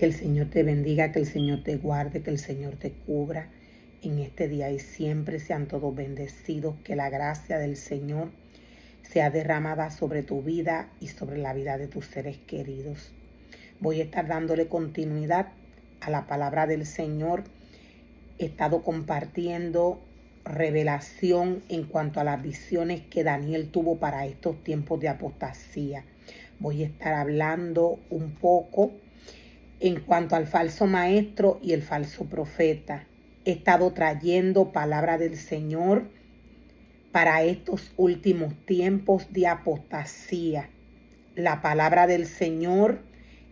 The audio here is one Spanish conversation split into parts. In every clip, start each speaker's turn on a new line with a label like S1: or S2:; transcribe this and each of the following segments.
S1: Que el Señor te bendiga, que el Señor te guarde, que el Señor te cubra en este día y siempre. Sean todos bendecidos. Que la gracia del Señor sea derramada sobre tu vida y sobre la vida de tus seres queridos. Voy a estar dándole continuidad a la palabra del Señor. He estado compartiendo revelación en cuanto a las visiones que Daniel tuvo para estos tiempos de apostasía. Voy a estar hablando un poco en cuanto al falso maestro y el falso profeta. He estado trayendo palabra del Señor para estos últimos tiempos de apostasía. La palabra del Señor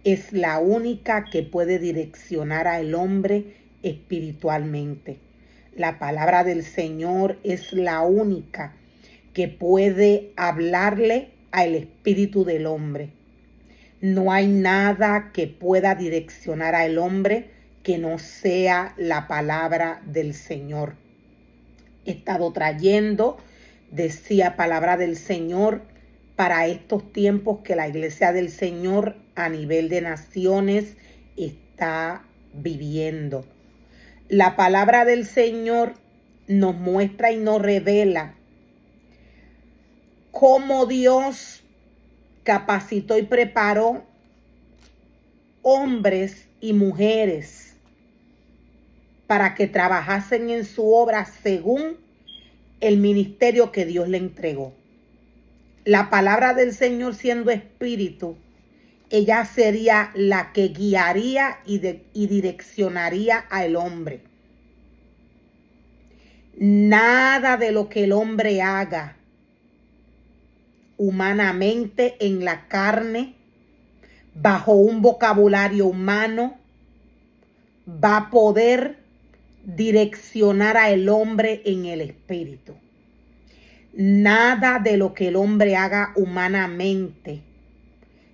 S1: es la única que puede direccionar al hombre espiritualmente. La palabra del Señor es la única que puede hablarle al espíritu del hombre. No hay nada que pueda direccionar al hombre que no sea la palabra del Señor. He estado trayendo, decía, palabra del Señor para estos tiempos que la iglesia del Señor a nivel de naciones está viviendo. La palabra del Señor nos muestra y nos revela cómo Dios capacitó y preparó hombres y mujeres para que trabajasen en su obra según el ministerio que Dios le entregó. La palabra del Señor, siendo espíritu, ella sería la que guiaría y direccionaría al hombre. Nada de lo que el hombre haga humanamente en la carne, bajo un vocabulario humano, va a poder direccionar al hombre en el espíritu. Nada de lo que el hombre haga humanamente,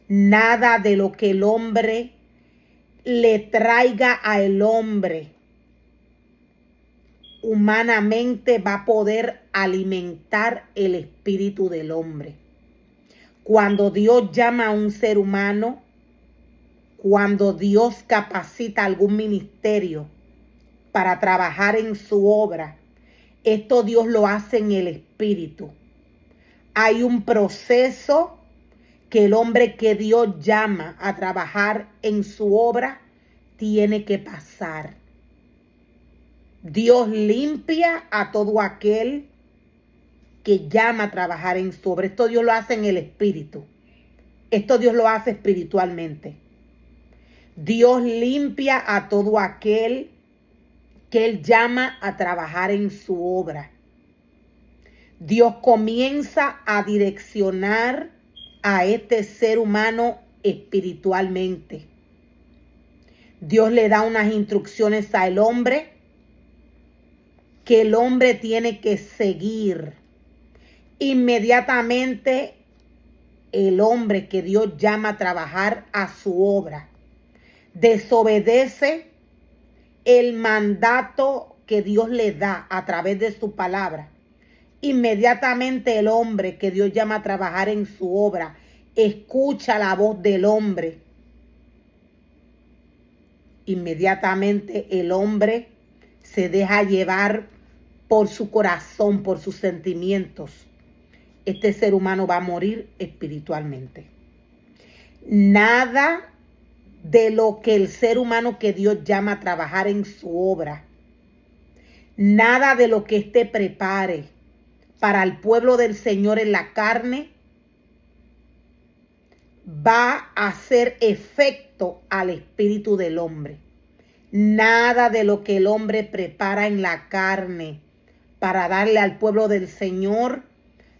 S1: nada de lo que el hombre le traiga al hombre humanamente va a poder alimentar el espíritu del hombre. Cuando Dios llama a un ser humano, cuando Dios capacita algún ministerio para trabajar en su obra, esto Dios lo hace en el espíritu. Hay un proceso que el hombre que Dios llama a trabajar en su obra tiene que pasar. Dios limpia a todo aquel que llama a trabajar en su obra. Esto Dios lo hace en el espíritu. Esto Dios lo hace espiritualmente. Dios limpia a todo aquel que Él llama a trabajar en su obra. Dios comienza a direccionar a este ser humano espiritualmente. Dios le da unas instrucciones al hombre que el hombre tiene que seguir. Inmediatamente el hombre que Dios llama a trabajar a su obra desobedece el mandato que Dios le da a través de su palabra. Inmediatamente el hombre que Dios llama a trabajar en su obra escucha la voz del hombre. Inmediatamente el hombre se deja llevar por su corazón, por sus sentimientos. Este ser humano va a morir espiritualmente. Nada de lo que el ser humano que Dios llama a trabajar en su obra, nada de lo que éste prepare para el pueblo del Señor en la carne, va a hacer efecto al espíritu del hombre. Nada de lo que el hombre prepara en la carne para darle al pueblo del Señor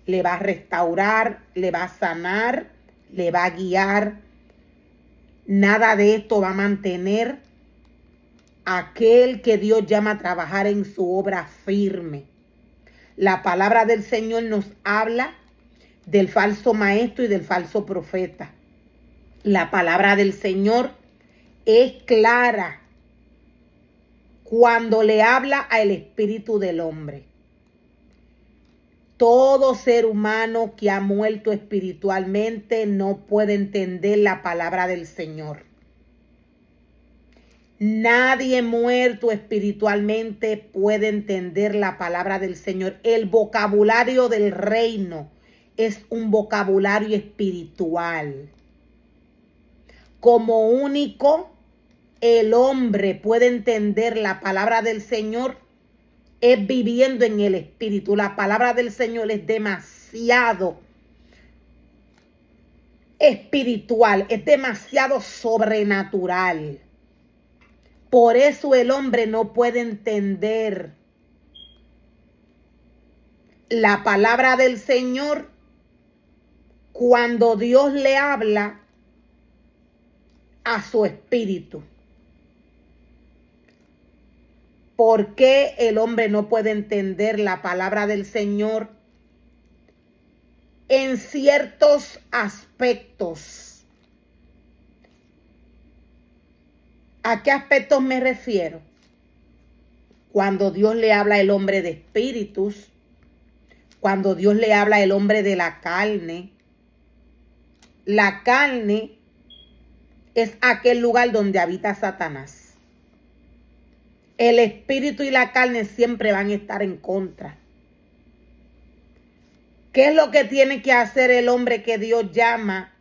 S1: le va a restaurar, le va a sanar, le va a guiar. Nada de esto va a mantener a aquel que Dios llama a trabajar en su obra firme. La palabra del Señor nos habla del falso maestro y del falso profeta. La palabra del Señor es clara cuando le habla al espíritu del hombre. Todo ser humano que ha muerto espiritualmente no puede entender la palabra del Señor. Nadie muerto espiritualmente puede entender la palabra del Señor. El vocabulario del reino es un vocabulario espiritual. Como único el hombre puede entender la palabra del Señor es viviendo en el Espíritu. La palabra del Señor es demasiado espiritual, es demasiado sobrenatural. Por eso el hombre no puede entender la palabra del Señor cuando Dios le habla a su espíritu. ¿Por qué el hombre no puede entender la palabra del Señor en ciertos aspectos? ¿A qué aspectos me refiero? Cuando Dios le habla al hombre de espíritus, cuando Dios le habla al hombre de la carne. La carne es aquel lugar donde habita Satanás. El espíritu y la carne siempre van a estar en contra. ¿Qué es lo que tiene que hacer el hombre que Dios llama?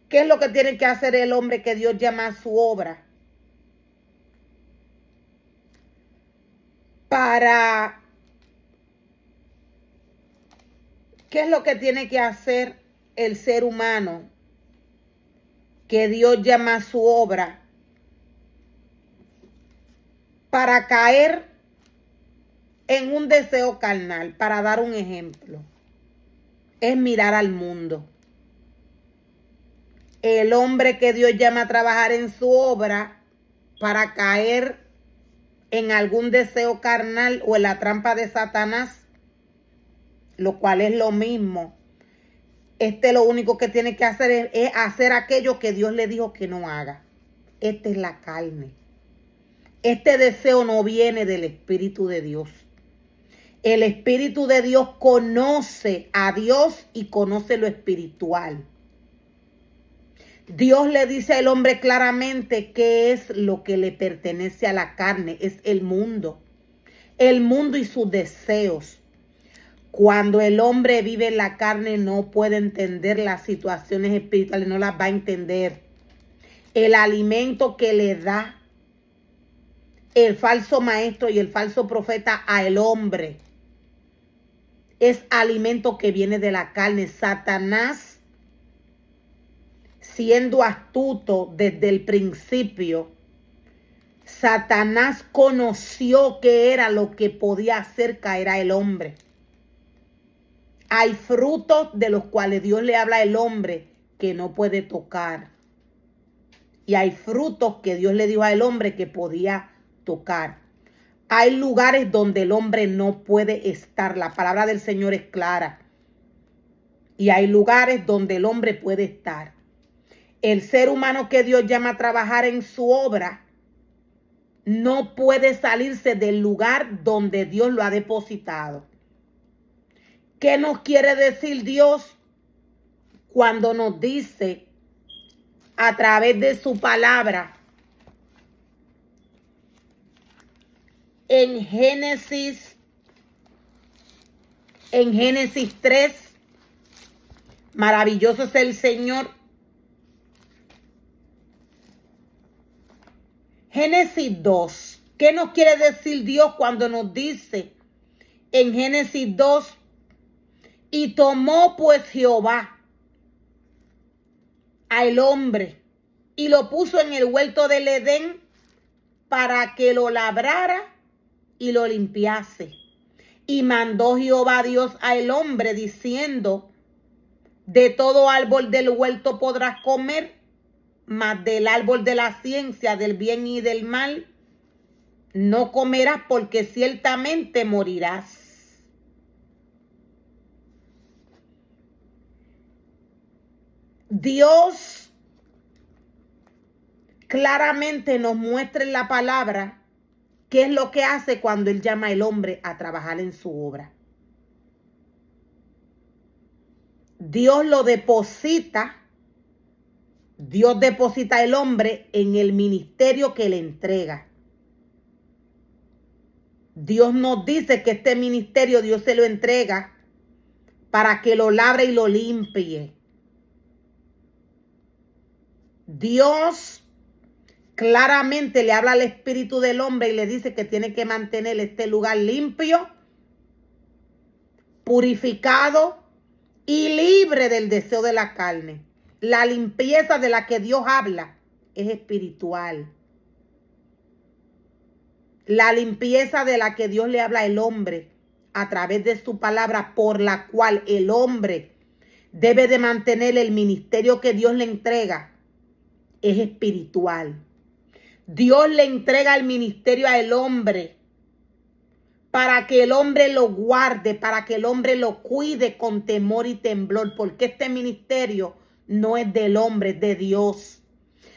S1: ¿Qué es lo que tiene que hacer el hombre que Dios llama a su obra? ¿Qué es lo que tiene que hacer el ser humano que Dios llama a su obra para caer en un deseo carnal? Para dar un ejemplo, es mirar al mundo. El hombre que Dios llama a trabajar en su obra para caer en algún deseo carnal o en la trampa de Satanás, lo cual es lo mismo. Lo único que tiene que hacer es hacer aquello que Dios le dijo que no haga. Esta es la carne. Este deseo no viene del Espíritu de Dios. El Espíritu de Dios conoce a Dios y conoce lo espiritual. Dios le dice al hombre claramente qué es lo que le pertenece a la carne. Es el mundo y sus deseos. Cuando el hombre vive en la carne no puede entender las situaciones espirituales, no las va a entender. El alimento que le da el falso maestro y el falso profeta al hombre es alimento que viene de la carne. Satanás, siendo astuto desde el principio, Satanás conoció qué era lo que podía hacer caer al hombre. Hay frutos de los cuales Dios le habla al hombre que no puede tocar. Y hay frutos que Dios le dijo al hombre que podía tocar. Hay lugares donde el hombre no puede estar. La palabra del Señor es clara. Y hay lugares donde el hombre puede estar. El ser humano que Dios llama a trabajar en su obra no puede salirse del lugar donde Dios lo ha depositado. ¿Qué nos quiere decir Dios cuando nos dice a través de su palabra en Génesis 3? Maravilloso es el Señor. Génesis 2. ¿Qué nos quiere decir Dios cuando nos dice en Génesis 2? Y tomó pues Jehová al hombre y lo puso en el huerto del Edén para que lo labrara y lo limpiase. Y mandó Jehová Dios al hombre diciendo: de todo árbol del huerto podrás comer, mas del árbol de la ciencia del bien y del mal no comerás, porque ciertamente morirás. Dios claramente nos muestra en la palabra qué es lo que hace cuando Él llama al hombre a trabajar en su obra. Dios lo deposita Dios deposita al hombre en el ministerio que le entrega. Dios nos dice que este ministerio Dios se lo entrega para que lo labre y lo limpie. Dios claramente le habla al espíritu del hombre y le dice que tiene que mantener este lugar limpio, purificado y libre del deseo de la carne. La limpieza de la que Dios habla es espiritual. La limpieza de la que Dios le habla al hombre a través de su palabra, por la cual el hombre debe de mantener el ministerio que Dios le entrega, es espiritual. Dios le entrega el ministerio al hombre para que el hombre lo guarde, para que el hombre lo cuide con temor y temblor, porque este ministerio no es del hombre, es de Dios.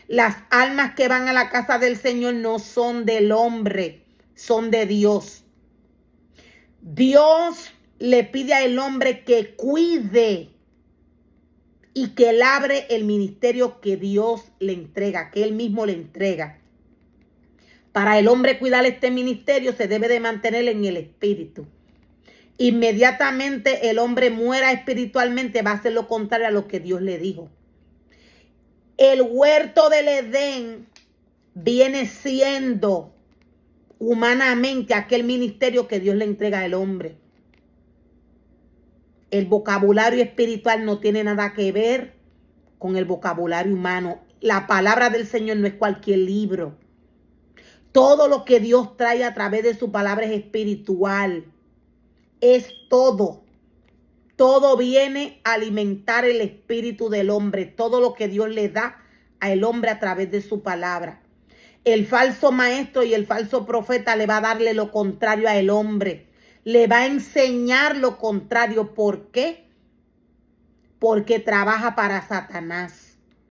S1: Las almas que van a la casa del Señor no son del hombre, son de Dios. Dios le pide al hombre que cuide y que labre el ministerio que Dios le entrega, que él mismo le entrega. Para el hombre cuidar este ministerio se debe de mantener en el espíritu. Inmediatamente el hombre muera espiritualmente, va a hacer lo contrario a lo que Dios le dijo. El huerto del Edén viene siendo humanamente aquel ministerio que Dios le entrega al hombre. El vocabulario espiritual no tiene nada que ver con el vocabulario humano. La palabra del Señor no es cualquier libro. Todo lo que Dios trae a través de su palabra es espiritual. Es todo. Todo viene a alimentar el espíritu del hombre. Todo lo que Dios le da al hombre a través de su palabra. El falso maestro y el falso profeta le va a darle lo contrario al hombre. Le va a enseñar lo contrario. ¿Por qué? Porque trabaja para Satanás.